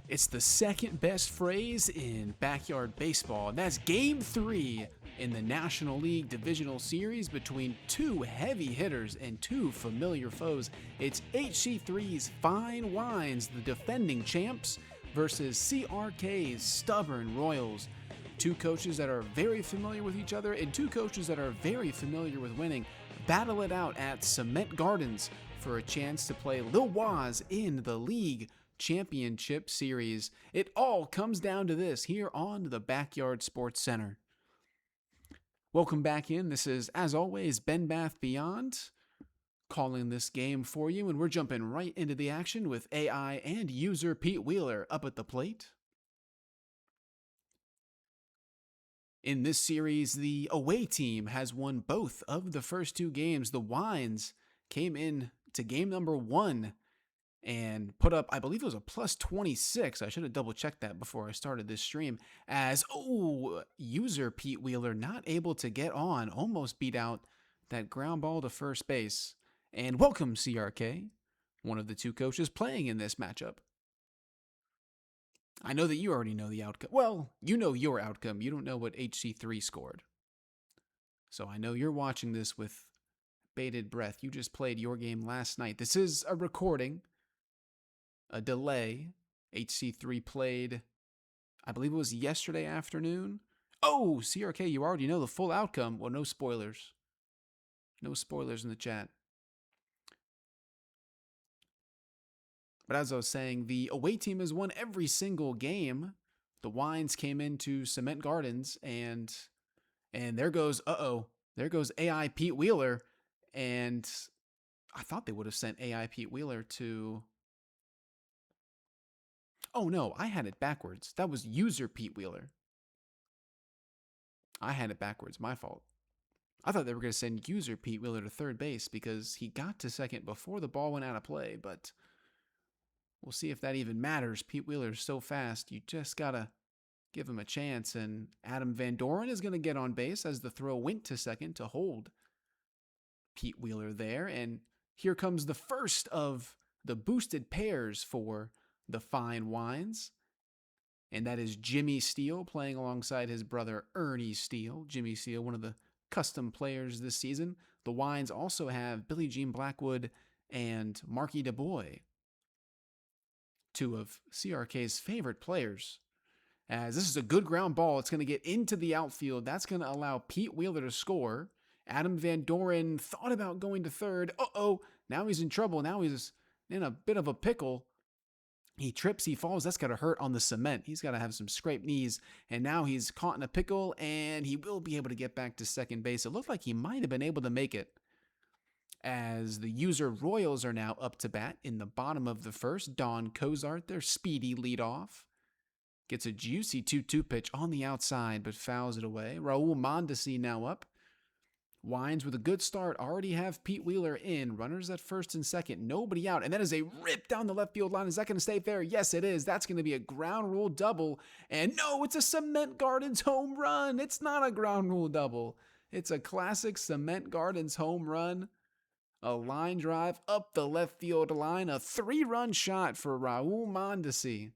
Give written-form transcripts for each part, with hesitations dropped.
It's the second best phrase in backyard baseball, and that's Game 3 in the National League Divisional Series between two heavy hitters and two familiar foes. It's HC3's Fine Wines, the defending champs, versus CRK's Stubborn Royals. Two coaches that are very familiar with each other and two coaches that are very familiar with winning battle it out at Cement Gardens for a chance to play Lil Waz in the league championship series. It all comes down to this here on the Backyard Sports Center. Welcome back in. This is, as always, Ben Bath Beyond calling this game for you, and we're jumping right into the action with AI and user Pete Wheeler up at the plate. In this series, the away team has won both of the first two games. The Wines came in to game number 1 and put up, I believe it was a plus 26. I should have double checked that before I started this stream. As, user Pete Wheeler not able to get on, almost beat out that ground ball to first base. And welcome, CRK, one of the two coaches playing in this matchup. I know that you already know the outcome. Well, you know your outcome. You don't know what HC3 scored. So I know you're watching this with bated breath. You just played your game last night. This is a recording, a delay. HC3 played, I believe it was yesterday afternoon. Oh, CRK, you already know the full outcome. Well, no spoilers. No spoilers in the chat. But as I was saying, the away team has won every single game. The Wines came into Cement Gardens, and there goes, there goes AI Pete Wheeler. And I thought they would have sent AI Pete Wheeler to... Oh no, I had it backwards. That was user Pete Wheeler. I had it backwards, my fault. I thought they were going to send user Pete Wheeler to third base because he got to second before the ball went out of play, but... we'll see if that even matters. Pete Wheeler's so fast, you just gotta give him a chance. And Adam Van Doren is gonna get on base as the throw went to second to hold Pete Wheeler there. And here comes the first of the boosted pairs for the Fine Wines. And that is Jimmy Steele playing alongside his brother Ernie Steele. Jimmy Steele, one of the custom players this season. The Wines also have Billie Jean Blackwood and Marky DuBois, two of CRK's favorite players. As this is a good ground ball, it's going to get into the outfield. That's going to allow Pete Wheeler to score. Adam Van Doren thought about going to third. Now he's in trouble. Now he's in a bit of a pickle. He trips, he falls. That's got to hurt on the cement. He's got to have some scraped knees. And now he's caught in a pickle, and he will be able to get back to second base. It looked like he might have been able to make it, as the user Royals are now up to bat in the bottom of the first. Don Cozart, their speedy leadoff. Gets a juicy 2-2 pitch on the outside, but fouls it away. Raul Mondesi now up. Wines with a good start already have Pete Wheeler in. Runners at first and second. Nobody out. And that is a rip down the left field line. Is that going to stay fair? Yes, it is. That's going to be a ground rule double. And no, it's a Cement Gardens home run. It's not a ground rule double. It's a classic Cement Gardens home run. A line drive up the left field line. A 3-run shot for Raul Mondesi.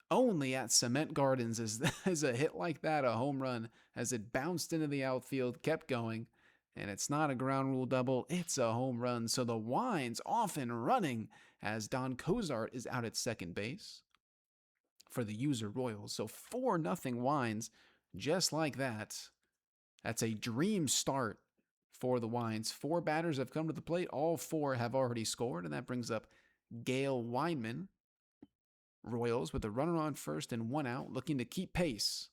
Only at Cement Gardens is a hit like that a home run, as it bounced into the outfield, kept going, and it's not a ground rule double, it's a home run. So the Wines off and running as Don Cozart is out at second base for the user Royals. So 4-0 Wines, just like that. That's a dream start for the Wines. 4 batters have come to the plate. All 4 have already scored, and that brings up Gale Weinman. Royals with a runner on first and 1 out, looking to keep pace.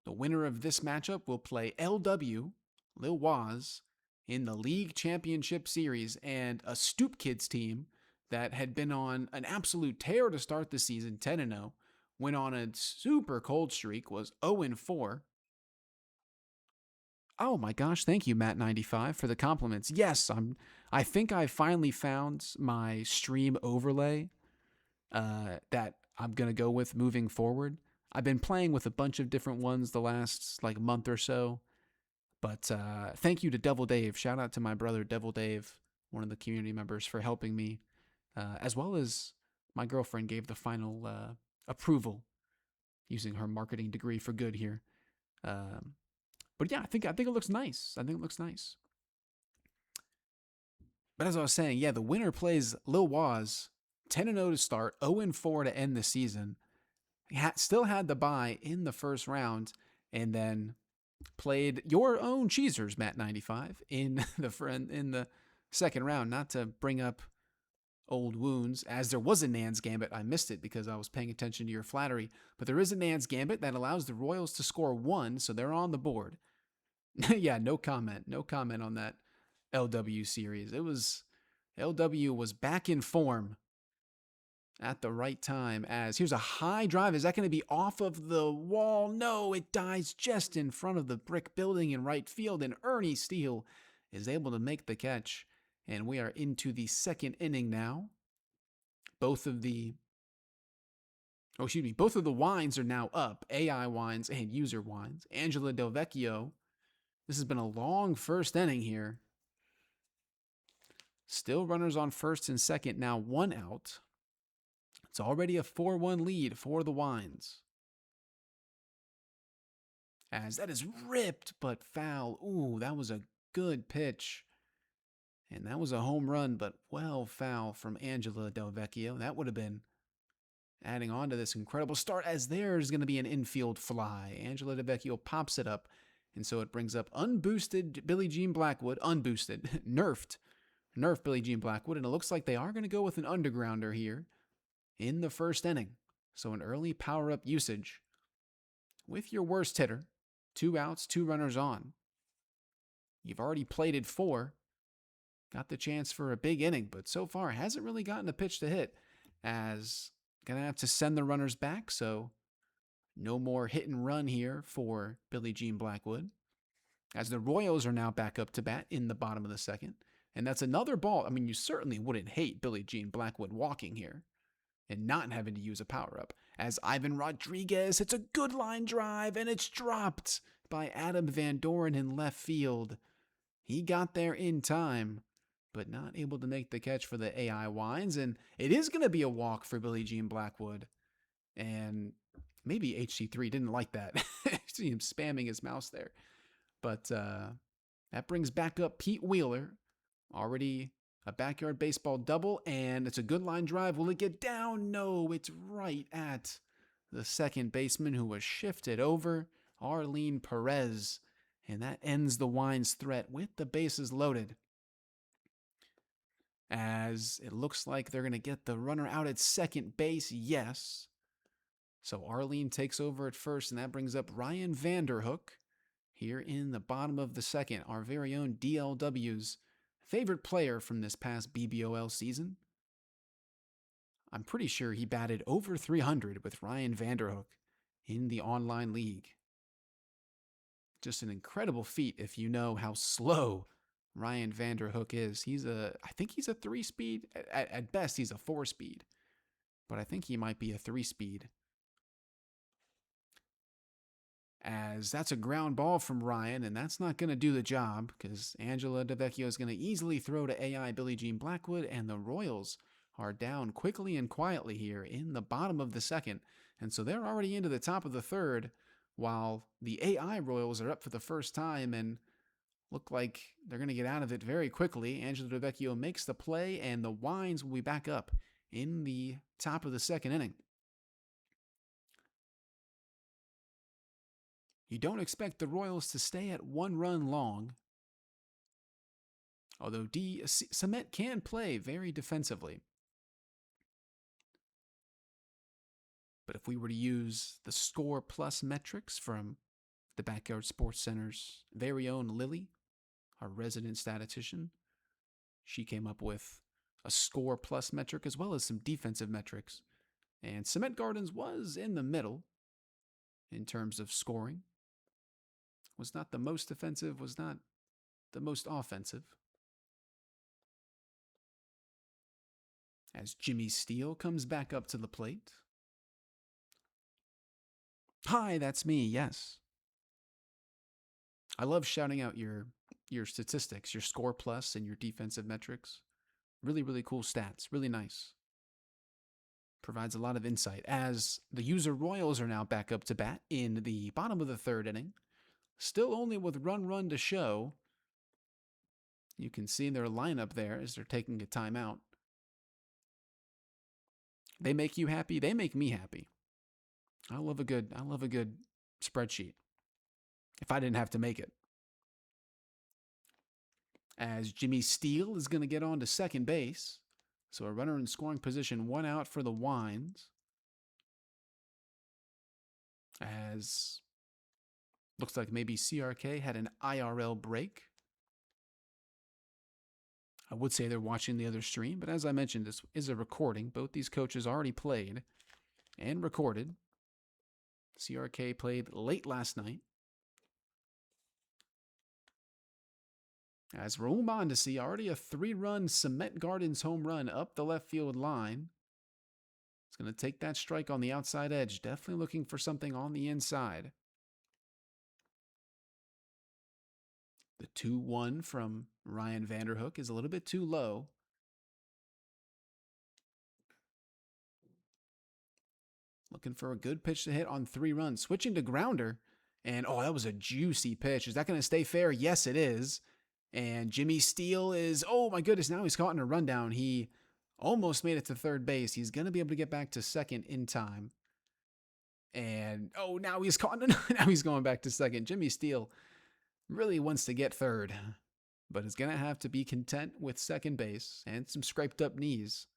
The winner of this matchup will play LW, Lil Waz, in the League Championship Series, and a Stoop Kids team that had been on an absolute tear to start the season, 10-0, went on a super cold streak, was 0-4. Oh my gosh, thank you, Matt95, for the compliments. Yes, I think I finally found my stream overlay that I'm going to go with moving forward. I've been playing with a bunch of different ones the last month or so. But thank you to Devil Dave. Shout out to my brother, Devil Dave, one of the community members, for helping me. As well as my girlfriend gave the final approval using her marketing degree for good here. But yeah, I think it looks nice. But as I was saying, yeah, the winner plays Lil Waz, 10-0 to start, 0-4 to end the season. Still had the bye in the first round, and then played your own Cheezers, Matt95, in the second round. Not to bring up old wounds, as there was a Nan's Gambit. I missed it because I was paying attention to your flattery. But there is a Nan's Gambit that allows the Royals to score 1, so they're on the board. Yeah, no comment on that LW series. LW was back in form at the right time, as here's a high drive. Is that going to be off of the wall? No, it dies just in front of the brick building in right field, and Ernie Steele is able to make the catch. And we are into the second inning now. Both of the Wines are now up. AI Wines and user Wines. Angela Del Vecchio. This has been a long first inning here. Still runners on first and second, now 1 out. It's already a 4-1 lead for the Wines. As that is ripped but foul. Ooh, that was a good pitch. And that was a home run, but well foul from Angela Del Vecchio. That would have been adding on to this incredible start, as there's going to be an infield fly. Angela Del Vecchio pops it up. And so it brings up unboosted Billie Jean Blackwood, nerfed Billie Jean Blackwood, and it looks like they are going to go with an undergrounder here in the first inning. So an early power-up usage with your worst hitter, 2 outs, 2 runners on. You've already plated 4, got the chance for a big inning, but so far hasn't really gotten a pitch to hit, as going to have to send the runners back, so no more hit and run here for Billie Jean Blackwood, as the Royals are now back up to bat in the bottom of the second. And that's another ball. I mean, you certainly wouldn't hate Billie Jean Blackwood walking here and not having to use a power-up, as Ivan Rodriguez hits a good line drive, and it's dropped by Adam Van Doren in left field. He got there in time, but not able to make the catch for the AI Wines, and it is going to be a walk for Billie Jean Blackwood. And maybe HC3 didn't like that. See him spamming his mouse there. But that brings back up Pete Wheeler. Already a backyard baseball double, and it's a good line drive. Will it get down? No, it's right at the second baseman, who was shifted over, Arlene Perez. And that ends the Wines' threat with the bases loaded, as it looks like they're going to get the runner out at second base. Yes. So Arlene takes over at first, and that brings up Ryan Vanderhook here in the bottom of the second, our very own DLW's favorite player from this past BBOL season. I'm pretty sure he batted over 300 with Ryan Vanderhook in the online league. Just an incredible feat if you know how slow Ryan Vanderhook is. I think he's a 3-speed. At best, he's a 4-speed. But I think he might be a 3-speed. As that's a ground ball from Ryan, and that's not going to do the job because Angela DeVecchio is going to easily throw to AI Billie Jean Blackwood, and the Royals are down quickly and quietly here in the bottom of the second. And so they're already into the top of the third, while the AI Royals are up for the first time and look like they're going to get out of it very quickly. Angela DeVecchio makes the play, and the Wines will be back up in the top of the second inning. You don't expect the Royals to stay at one run long, although Cement can play very defensively. But if we were to use the score plus metrics from the Backyard Sports Center's very own Lily, our resident statistician, she came up with a score plus metric as well as some defensive metrics. And Cement Gardens was in the middle in terms of scoring. Was not the most defensive, was not the most offensive. As Jimmy Steele comes back up to the plate. Hi, that's me, yes. I love shouting out your statistics, your score plus and your defensive metrics. Really, really cool stats. Really nice. Provides a lot of insight. As the user Royals are now back up to bat in the bottom of the third inning. Still only with run to show. You can see their lineup there as they're taking a timeout. They make you happy. They make me happy. I love a good spreadsheet. If I didn't have to make it. As Jimmy Steele is going to get on to second base. So a runner in scoring position, 1 out for the Wines. As looks like maybe CRK had an IRL break. I would say they're watching the other stream, but as I mentioned, this is a recording. Both these coaches already played and recorded. CRK played late last night. As Raul Mondesi, already a 3-run Cement Gardens home run up the left field line. It's going to take that strike on the outside edge. Definitely looking for something on the inside. The 2-1 from Ryan Vanderhook is a little bit too low. Looking for a good pitch to hit on 3 runs. Switching to grounder. And, oh, that was a juicy pitch. Is that going to stay fair? Yes, it is. And Jimmy Steele is, oh my goodness, now he's caught in a rundown. He almost made it to third base. He's going to be able to get back to second in time. And, oh, now he's caught. Now he's going back to second. Jimmy Steele really wants to get third, but is going to have to be content with second base and some scraped up knees.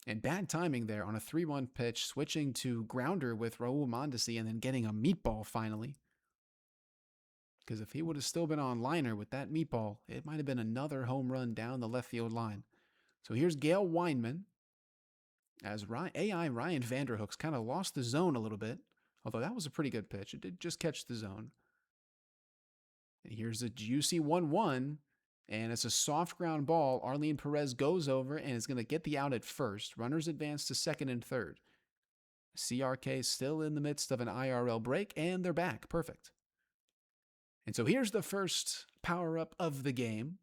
And bad timing there on a 3-1 pitch, switching to grounder with Raul Mondesi and then getting a meatball finally. Because if he would have still been on liner with that meatball, it might have been another home run down the left field line. So here's Gail Weinman. As AI Ryan Vanderhook's kind of lost the zone a little bit. Although that was a pretty good pitch. It did just catch the zone. And here's a juicy 1-1. And it's a soft ground ball. Arlene Perez goes over and is going to get the out at first. Runners advance to second and third. CRK still in the midst of an IRL break, and they're back. Perfect. And so here's the first power-up of the game.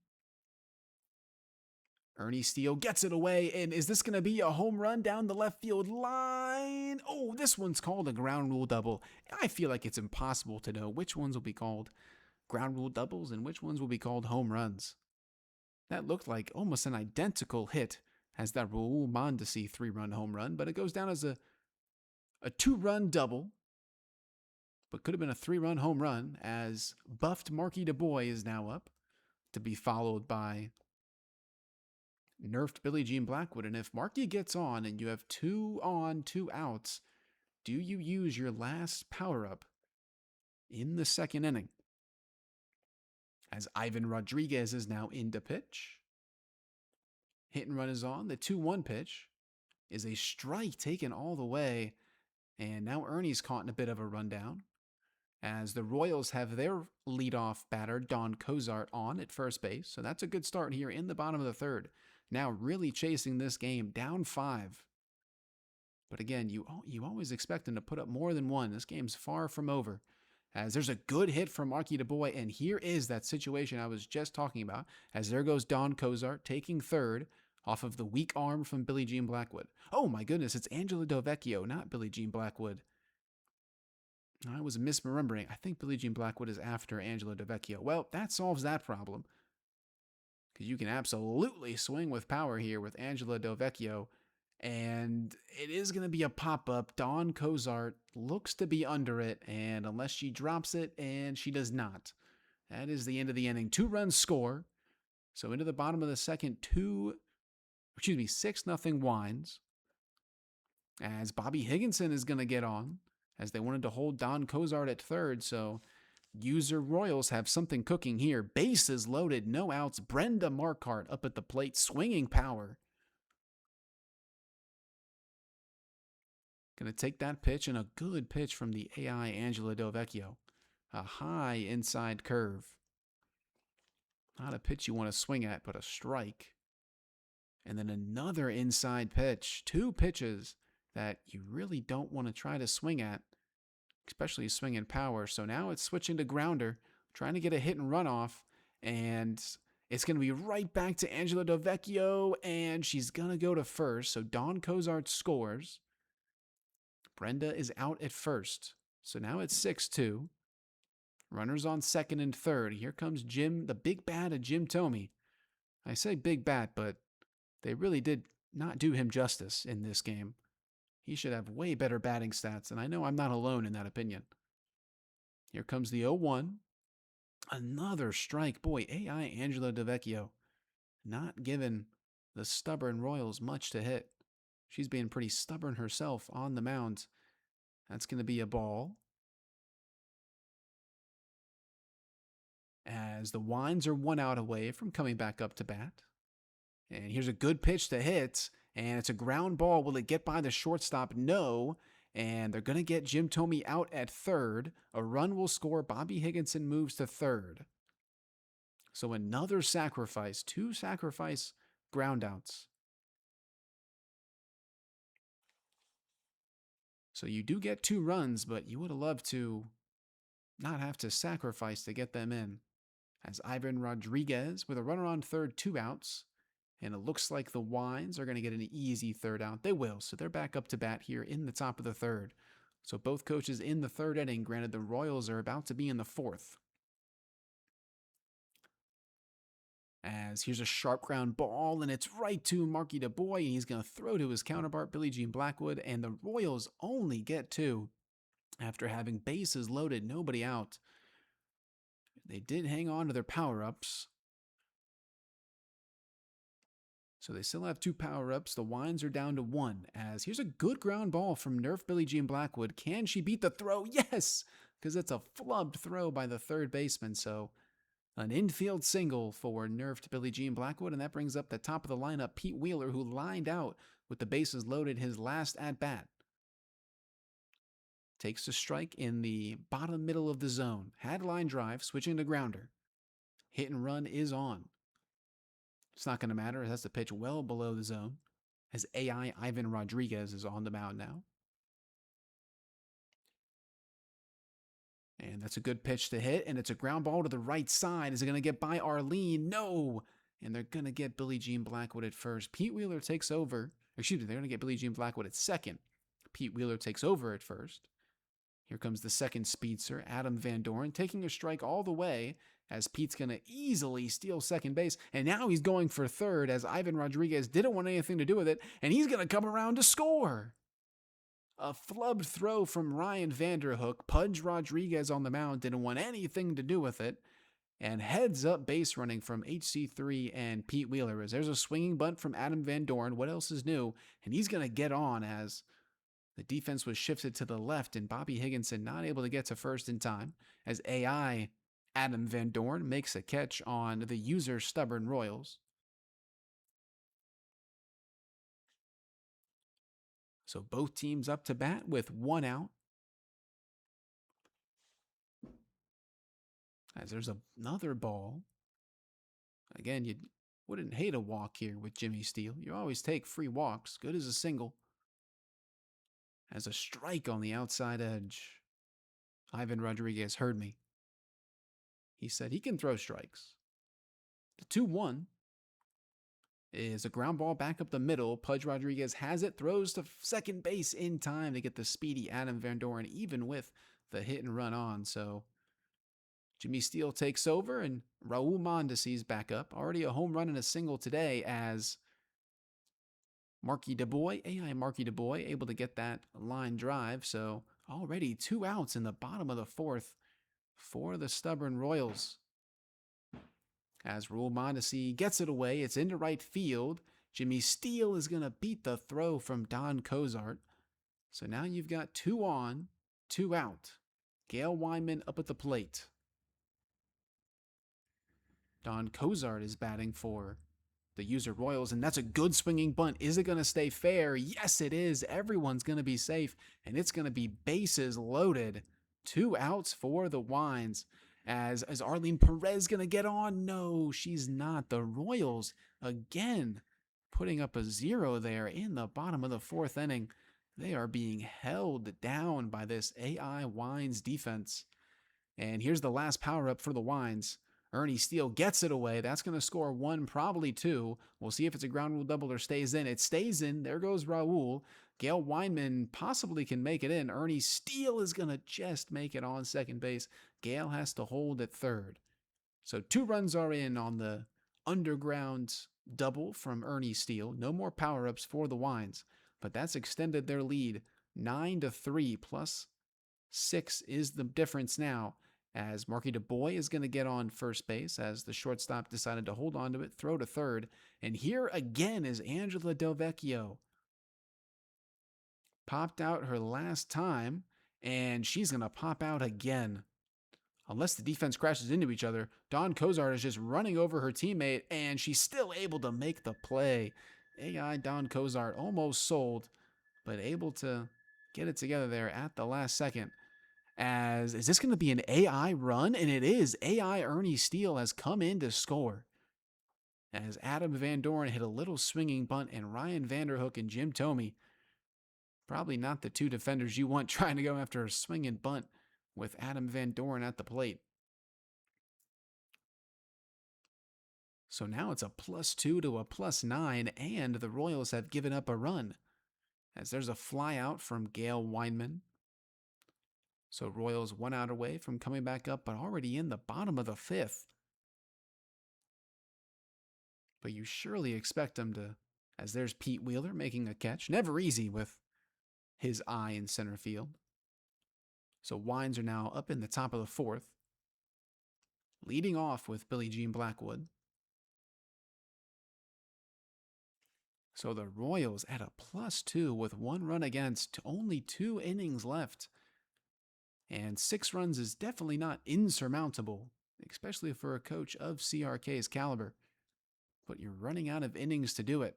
Ernie Steele gets it away, and is this going to be a home run down the left field line? Oh, this one's called a ground rule double. I feel like it's impossible to know which ones will be called ground rule doubles and which ones will be called home runs. That looked like almost an identical hit as that Raul Mondesi 3-run home run, but it goes down as a 2-run double, but could have been a 3-run home run as buffed Marky DuBois is now up to be followed by nerfed Billie Jean Blackwood. And if Marky gets on and you have 2 on, 2 outs, do you use your last power-up in the second inning? As Ivan Rodriguez is now in to pitch. Hit and run is on. The 2-1 pitch is a strike taken all the way. And now Ernie's caught in a bit of a rundown as the Royals have their leadoff batter, Don Cozart, on at first base. So that's a good start here in the bottom of the third. Now really chasing this game, down 5. But again, you always expect them to put up more than one. This game's far from over. As there's a good hit from Marky DeBoy, and here is that situation I was just talking about. As there goes Don Cozart taking third off of the weak arm from Billie Jean Blackwood. Oh my goodness, it's Angela Delvecchio, not Billie Jean Blackwood. I was misremembering. I think Billie Jean Blackwood is after Angela Delvecchio. Well, that solves that problem. Because you can absolutely swing with power here with Angela Delvecchio. And it is going to be a pop-up. Dawn Cozart looks to be under it, and unless she drops it, and she does not. That is the end of the inning. 2-run score. So into the bottom of the second, 6-0 Wines. As Bobby Higginson is going to get on, as they wanted to hold Don Cozart at third, so user Royals have something cooking here. Bases loaded, no outs. Brenda Marquardt up at the plate, swinging power. Going to take that pitch, and a good pitch from the AI Angela Delvecchio. A high inside curve. Not a pitch you want to swing at, but a strike. And then another inside pitch. 2 pitches that you really don't want to try to swing at, especially swinging power. So now it's switching to grounder, trying to get a hit and run off. And it's going to be right back to Angela Delvecchio, and she's going to go to first. So Don Cozart scores. Brenda is out at first. So now it's 6-2. Runners on second and third. Here comes Jim, the big bat of Jim Thome. I say big bat, but they really did not do him justice in this game. He should have way better batting stats, and I know I'm not alone in that opinion. Here comes the 0-1. Another strike. Boy, AI Angela Delvecchio not giving the stubborn Royals much to hit. She's being pretty stubborn herself on the mound. That's going to be a ball. As the Wines are 1 out away from coming back up to bat. And here's a good pitch to hit. And it's a ground ball. Will it get by the shortstop? No. And they're going to get Jim Thome out at third. A run will score. Bobby Higginson moves to third. So another sacrifice. 2 sacrifice groundouts. So you do get 2 runs, but you would have loved to not have to sacrifice to get them in. As Ivan Rodriguez with a runner on third, 2 outs. And it looks like the Wines are going to get an easy third out. They will, so they're back up to bat here in the top of the third. So both coaches in the third inning. Granted, the Royals are about to be in the fourth. As here's a sharp ground ball, and it's right to Marky DeBoy, and he's going to throw to his counterpart, Billie Jean Blackwood, and the Royals only get 2 after having bases loaded, nobody out. They did hang on to their power-ups. So they still have 2 power-ups. The Wines are down to 1. As here's a good ground ball from Nerf Billie Jean Blackwood. Can she beat the throw? Yes! Because it's a flubbed throw by the third baseman. So an infield single for nerfed Billie Jean Blackwood. And that brings up the top of the lineup, Pete Wheeler, who lined out with the bases loaded his last at-bat. Takes a strike in the bottom middle of the zone. Had line drive, switching to grounder. Hit and run is on. It's not going to matter. It has to pitch well below the zone. As AI Ivan Rodriguez is on the mound now. And that's a good pitch to hit. And it's a ground ball to the right side. Is it going to get by Arlene? No. And they're going to get Billie Jean Blackwood at first. Pete Wheeler takes over. Excuse me, they're going to get Billie Jean Blackwood at second. Pete Wheeler takes over at first. Here comes the second speedster, Adam Van Doren, taking a strike all the way as Pete's going to easily steal second base. And now he's going for third as Ivan Rodriguez didn't want anything to do with it. And he's going to come around to score. A flubbed throw from Ryan Vanderhook. Pudge Rodriguez on the mound didn't want anything to do with it. And heads up base running from HC3 and Pete Wheeler as there's a swinging bunt from Adam Van Doren. What else is new? And he's going to get on as the defense was shifted to the left and Bobby Higginson not able to get to first in time as AI Adam Van Doren makes a catch on the user stubborn Royals. So both teams up to bat with 1 out. As there's another ball. Again, you wouldn't hate a walk here with Jimmy Steele. You always take free walks. Good as a single. As a strike on the outside edge. Ivan Rodriguez heard me. He said he can throw strikes. The 2-1 is a ground ball back up the middle. Pudge Rodriguez has it, throws to second base in time to get the speedy Adam Van Doren, even with the hit and run on. So Jimmy Steele takes over, and Raul Mondesi's back up. Already a home run and a single today as Marky DeBoy, AI Marky DeBoy, able to get that line drive. So already 2 outs in the bottom of the 4th for the stubborn Royals. As Raul Mondesi gets it away, it's into right field. Jimmy Steele is going to beat the throw from Don Cozart. So now you've got 2 on, 2 out. Gail Weinman up at the plate. Don Cozart is batting for the user Royals, and that's a good swinging bunt. Is it going to stay fair? Yes, it is. Everyone's going to be safe, and it's going to be bases loaded. 2 outs for the Wines. Is Arlene Perez going to get on? No, she's not. The Royals, again, putting up a 0 there in the bottom of the 4th inning. They are being held down by this AI Wines defense. And here's the last power-up for the Wines. Ernie Steele gets it away. That's going to score 1, probably 2. We'll see if it's a ground rule double or stays in. It stays in. There goes Raul. Gail Weinman possibly can make it in. Ernie Steele is going to just make it on second base. Gail has to hold at third. So 2 runs are in on the underground double from Ernie Steele. No more power-ups for the Wines, but that's extended their lead 9-3 plus 6 is the difference now. As Marky DeBoy is going to get on first base as the shortstop decided to hold on to it, throw to third. And here again is Angela Del Vecchio. Popped out her last time, and she's going to pop out again. Unless the defense crashes into each other, Don Cozart is just running over her teammate, and she's still able to make the play. AI Don Cozart almost sold, but able to get it together there at the last second. Is this going to be an AI run? And it is. AI Ernie Steele has come in to score. As Adam Van Doren hit a little swinging bunt, and Ryan Vanderhook and Jim Thome, probably not the 2 defenders you want trying to go after a swinging bunt with Adam Van Doren at the plate. So now it's a +2 to a +9, and the Royals have given up a run. As there's a fly out from Gail Weinman. So Royals 1 out away from coming back up, but already in the bottom of the 5th. But you surely expect them to, as there's Pete Wheeler making a catch. Never easy with his eye in center field. So Wines are now up in the top of the 4th. Leading off with Billie Jean Blackwood. So the Royals at a +2 with 1 run against, only 2 innings left. And 6 runs is definitely not insurmountable, especially for a coach of CRK's caliber. But you're running out of innings to do it.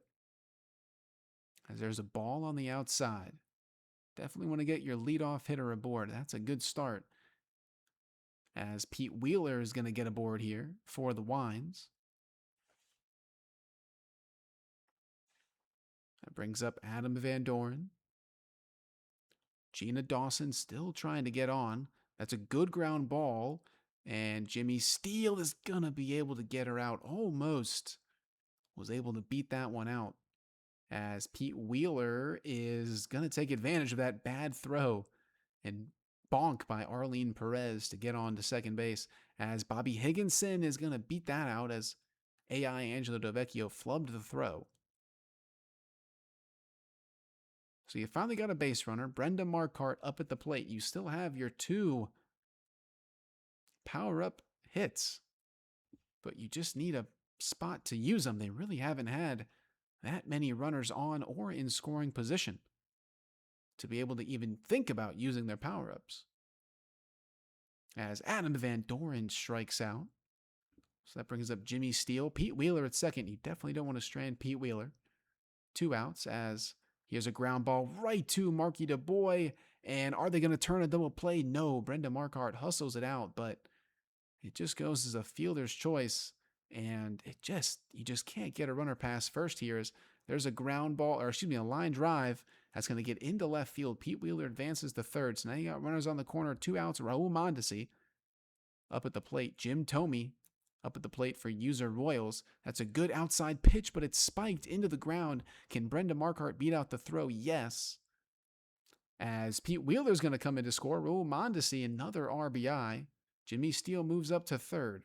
As there's a ball on the outside. Definitely want to get your leadoff hitter aboard. That's a good start. As Pete Wheeler is going to get aboard here for the Wines. That brings up Adam Van Doren. Gina Dawson still trying to get on. That's a good ground ball. And Jimmy Steele is going to be able to get her out. Almost was able to beat that one out. As Pete Wheeler is going to take advantage of that bad throw and bonk by Arlene Perez to get on to second base. As Bobby Higginson is going to beat that out as AI Angela Del Vecchio flubbed the throw. So you finally got a base runner, Brenda Marquardt up at the plate. You still have your 2 power-up hits, but you just need a spot to use them. They really haven't had that many runners on or in scoring position to be able to even think about using their power-ups. As Adam Van Doren strikes out. So that brings up Jimmy Steele. Pete Wheeler at second. You definitely don't want to strand Pete Wheeler. 2 outs as Here's a ground ball right to Marky DeBoy. And are they going to turn a double play? No. Brenda Marquardt hustles it out, but it just goes as a fielder's choice. And you just can't get a runner past first here. As there's a ground ball, or excuse me, a line drive that's going to get into left field. Pete Wheeler advances to third. So now you got runners on the corner, 2 outs. Raul Mondesi up at the plate. Jim Thome up at the plate for User Royals. That's a good outside pitch, but it's spiked into the ground. Can Brenda Marquardt beat out the throw? Yes. As Pete Wheeler's going to come in to score. Raul Mondesi, another RBI. Jimmy Steele moves up to third.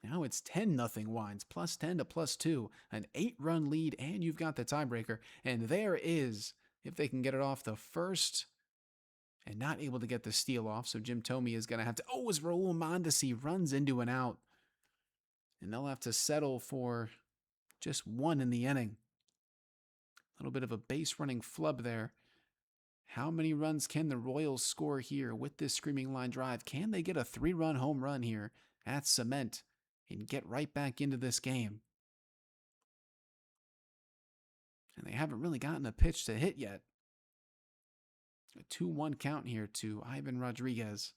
Now it's 10-0 Wines, plus 10 to plus 2, an 8-run lead, and you've got the tiebreaker. And there is, if they can get it off the first, and not able to get the steal off, so Jim Thome is going to have to, as Raul Mondesi runs into an out. And they'll have to settle for just 1 in the inning. A little bit of a base running flub there. How many runs can the Royals score here with this screaming line drive? Can they get a 3-run home run here at Cement and get right back into this game? And they haven't really gotten a pitch to hit yet. A 2-1 count here to Ivan Rodriguez.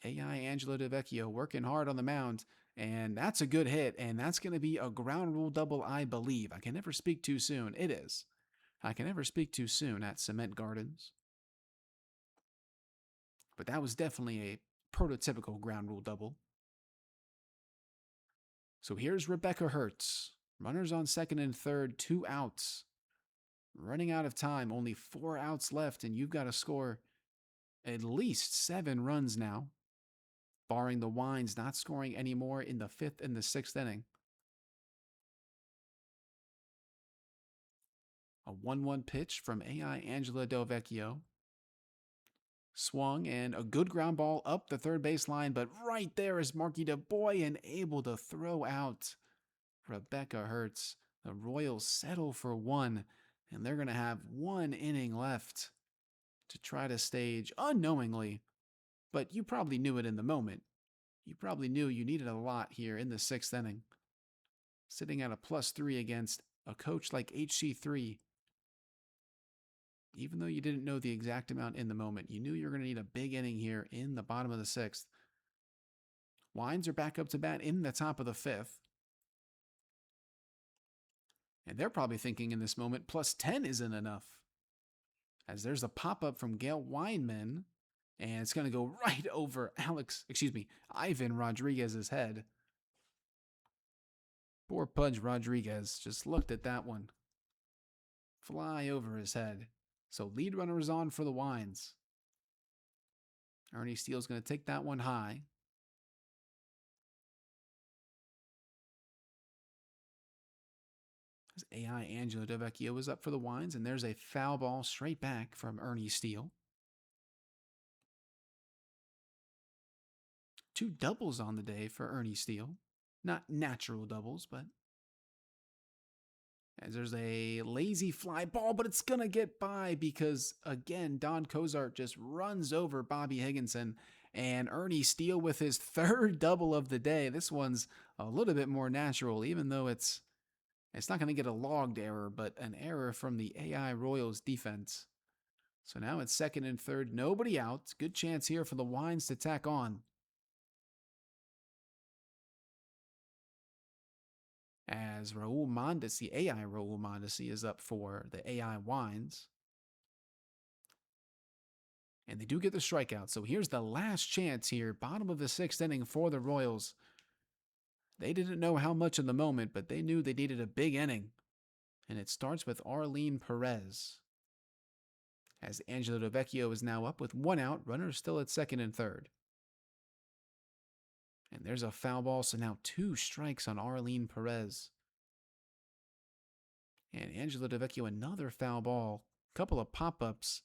AI Angelo DeVecchio working hard on the mound, and that's a good hit, and that's going to be a ground rule double, I believe. I can never speak too soon. It is. I can never speak too soon at Cement Gardens. But that was definitely a prototypical ground rule double. So here's Rebecca Hertz. Runners on second and third, 2 outs. Running out of time, only 4 outs left, and you've got to score at least 7 runs now, barring the Wines not scoring anymore in the 5th and the 6th inning. A 1-1 pitch from AI Angela Delvecchio. Swung and a good ground ball up the third base line, but right there is Marky DeBoy and able to throw out Rebecca Hertz. The Royals settle for 1, and they're going to have 1 inning left to try to stage unknowingly, but you probably knew it in the moment. You probably knew you needed a lot here in the 6th inning. Sitting at a +3 against a coach like hciii. Even though you didn't know the exact amount in the moment, you knew you were going to need a big inning here in the bottom of the 6th. Wines are back up to bat in the top of the 5th. And they're probably thinking in this moment, +10 isn't enough. As there's a pop-up from Gail Weinman, and it's going to go right over Ivan Rodriguez's head. Poor Pudge Rodriguez just looked at that one fly over his head. So lead runner is on for the Wines. Ernie Steele's going to take that one high. As AI Angelo DeVecchio is up for the Wines, and there's a foul ball straight back from Ernie Steele. 2 doubles on the day for Ernie Steele. Not natural doubles, but as there's a lazy fly ball, but it's going to get by because, again, Don Cozart just runs over Bobby Higginson, and Ernie Steele with his 3rd double of the day. This one's a little bit more natural, even though it's not going to get a logged error, but an error from the AI Royals defense. So now it's 2nd and 3rd, nobody out. Good chance here for the Wines to tack on. As Raul Mondesi, AI Raul Mondesi, is up for the AI Wines. And they do get the strikeout. So here's the last chance here. Bottom of the 6th inning for the Royals. They didn't know how much in the moment, but they knew they needed a big inning. And it starts with Arlene Perez. As Angelo DeVecchio is now up with 1 out. Runners still at 2nd and 3rd. And there's a foul ball, so now 2 strikes on Arlene Perez. And Angelo DeVecchio, another foul ball. Couple of pop-ups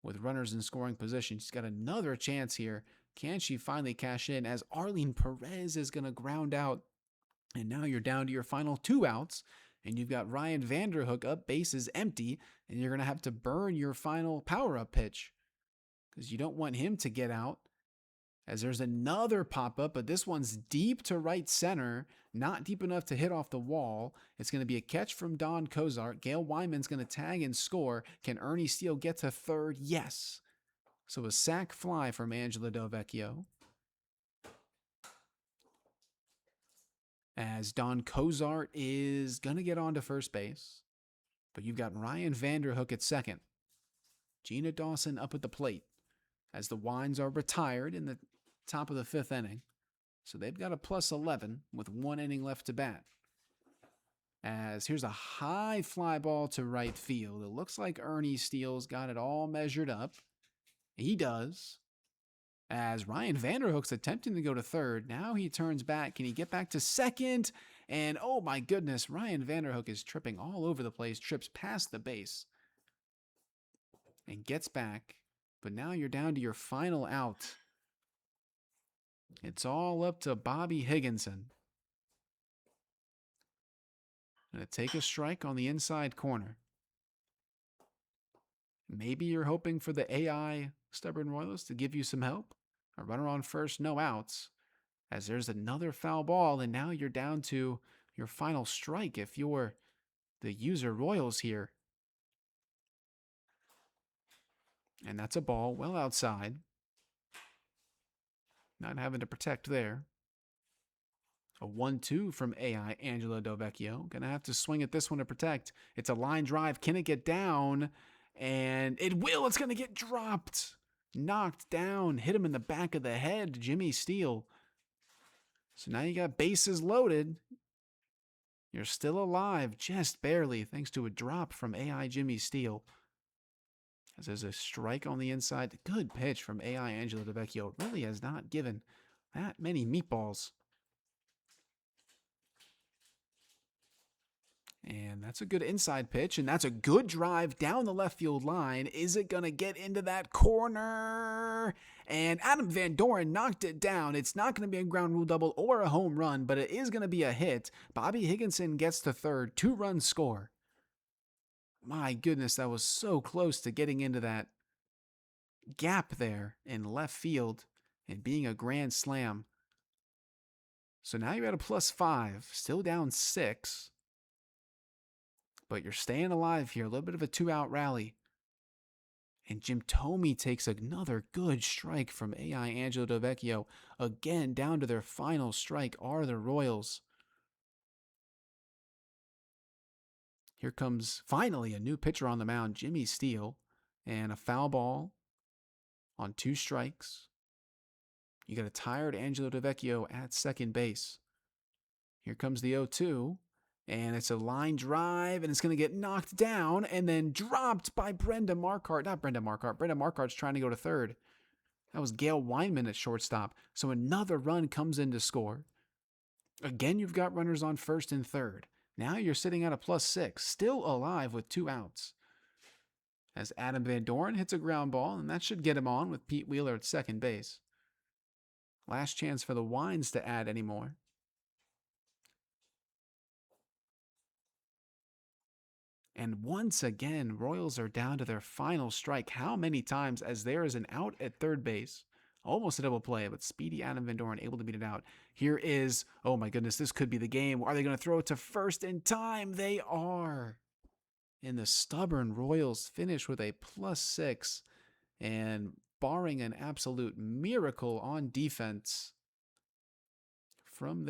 with runners in scoring position. She's got another chance here. Can she finally cash in as Arlene Perez is going to ground out? And now you're down to your final 2 outs. And you've got Ryan Vanderhook up, bases empty. And you're going to have to burn your final power-up pitch, because you don't want him to get out. As there's another pop-up, but this one's deep to right center, not deep enough to hit off the wall. It's going to be a catch from Don Cozart. Gail Wyman's going to tag and score. Can Ernie Steele get to third? Yes. So a sac fly from Angela Delvecchio. As Don Cozart is going to get on to first base. But you've got Ryan Vanderhook at second. Gina Dawson up at the plate as the Wines are retired in the top of the fifth inning. So they've got a plus 11 with 1 inning left to bat. As here's a high fly ball to right field. It looks like Ernie Steele's got it all measured up. He does. As Ryan Vanderhook's attempting to go to third. Now he turns back. Can he get back to second? And oh my goodness, Ryan Vanderhook is tripping all over the place. Trips past the base. And gets back. But now you're down to your final out. It's all up to Bobby Higginson. Gonna take a strike on the inside corner. Maybe you're hoping for the AI Stubborn Royals to give you some help. A runner on first, no outs. As there's another foul ball, and now you're down to your final strike if you're the user Royals here. And that's a ball well outside. Not having to protect there. A 1-2 from AI Angela Delvecchio. Gonna have to swing at this one to protect. It's a line drive. Can it get down? And it will. It's gonna get dropped. Knocked down. Hit him in the back of the head. Jimmy Steele. So now you got bases loaded. You're still alive, just barely, thanks to a drop from AI Jimmy Steele. As there's a strike on the inside. Good pitch from AI Angela Delvecchio. Really has not given that many meatballs. And that's a good inside pitch, and that's a good drive down the left field line. Is it going to get into that corner? And Adam Van Doren knocked it down. It's not going to be a ground rule double or a home run, but it is going to be a hit. Bobby Higginson gets to third. 2-run score. My goodness, that was so close to getting into that gap there in left field and being a grand slam. So now you're at a +5, still down 6. But you're staying alive here. A little bit of a 2-out rally. And Jim Thome takes another good strike from AI Angelo Delvecchio. Again, down to their final strike are the Royals. Here comes finally a new pitcher on the mound, Jimmy Steele. And a foul ball on 2 strikes. You got a tired Angelo Delvecchio at second base. Here comes the 0-2. And it's a line drive, and it's going to get knocked down and then dropped by Brenda Marquardt. Not Brenda Marquardt. Brenda Marquardt's trying to go to third. That was Gail Weinman at shortstop. So another run comes in to score. Again, you've got runners on first and third. Now you're sitting at a +6, still alive with 2 outs. As Adam Van Doren hits a ground ball, and that should get him on with Pete Wheeler at second base. Last chance for the Wines to add anymore. And once again, Royals are down to their final strike. How many times as there is an out at third base? Almost a double play, but speedy Adam Van Doren able to beat it out. Here is, oh my goodness, this could be the game. Are they going to throw it to first in time? They are. And the stubborn Royals finish with a +6. And barring an absolute miracle on defense from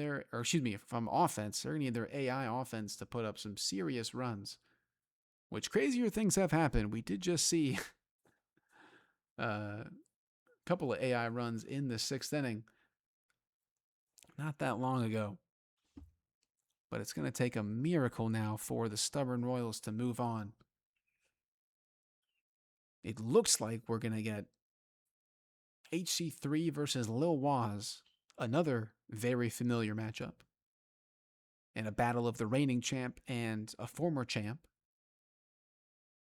offense, they're going to need their AI offense to put up some serious runs. Which crazier things have happened. We did just see a couple of AI runs in the 6th inning not that long ago. But it's going to take a miracle now for the stubborn Royals to move on. It looks like we're going to get HC3 versus Lil Waz, another very familiar matchup. And a battle of the reigning champ and a former champ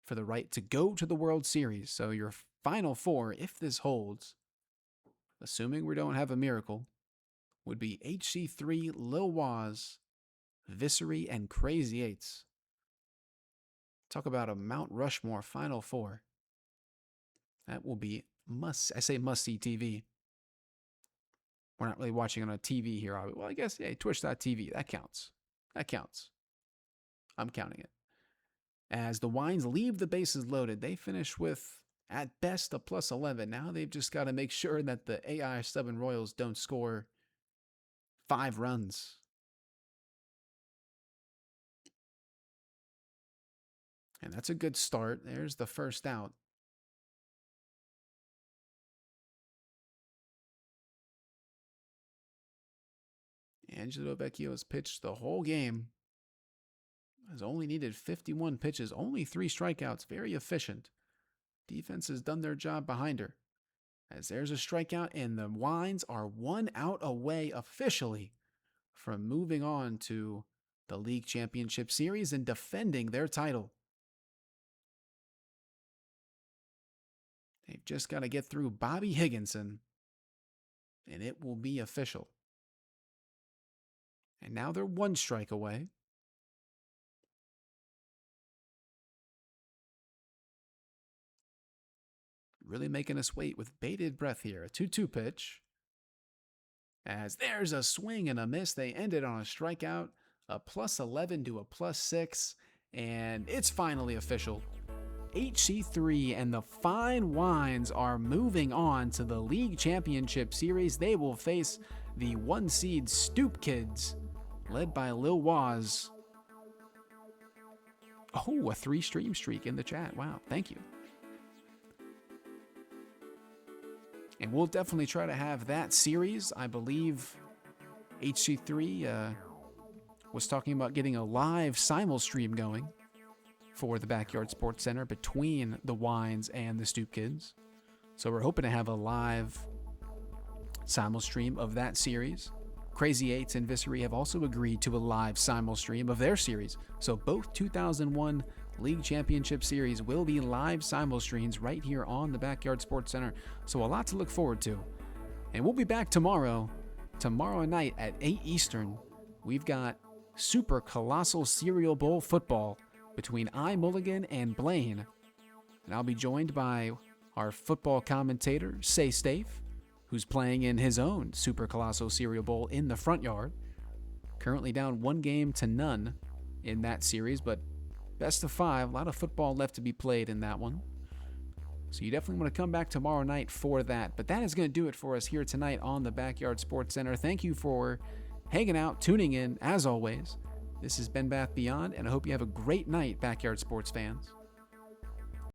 for the right to go to the World Series. So your final 4, if this holds, assuming we don't have a miracle, would be HC3, Lil Waz, Visery, and Crazy 8s. Talk about a Mount Rushmore final 4. That will be must-see TV. We're not really watching on a TV here, are we? Well, I guess, hey, twitch.tv, that counts. That counts. I'm counting it. As the Wines leave the bases loaded, they finish with, at best, a plus 11. Now they've just got to make sure that the AI Stubborn Royals don't score 5 runs. And that's a good start. There's the first out. Angelo Vecchio has pitched the whole game. Has only needed 51 pitches, only 3 strikeouts. Very efficient. Defense has done their job behind her. As there's a strikeout, and the Wines are 1 out away officially from moving on to the League Championship Series and defending their title. They've just got to get through Bobby Higginson, and it will be official. And now they're 1 strike away. Really making us wait with bated breath here. A 2-2 pitch. As there's a swing and a miss. They ended on a strikeout. A plus 11 to a plus 6. And it's finally official. hciii and the Fine Wines are moving on to the League Championship Series. They will face the 1 seed Stoop Kids, led by Lil Waz. Oh, a 3-stream streak in the chat. Wow, thank you. And we'll definitely try to have that series. I believe hciii was talking about getting a live simul stream going for the Backyard Sports Center between the Wines and the Stoop Kids. So we're hoping to have a live simul stream of that series. Crazy Eights and Visery have also agreed to a live simul stream of their series. So both 2001 League Championship Series will be live simul streams right here on the Backyard Sports Center. So a lot to look forward to. And we'll be back tomorrow night at 8 Eastern. We've got Super Colossal Cereal Bowl football between I Mulligan and Blaine. And I'll be joined by our football commentator, Say Stafe, who's playing in his own Super Colossal Cereal Bowl in the front yard. Currently down 1-0 in that series, but best of 5. A lot of football left to be played in that one. So you definitely want to come back tomorrow night for that. But that is going to do it for us here tonight on the Backyard Sports Center. Thank you for hanging out, tuning in, as always. This is Ben Bath Beyond, and I hope you have a great night, Backyard Sports fans.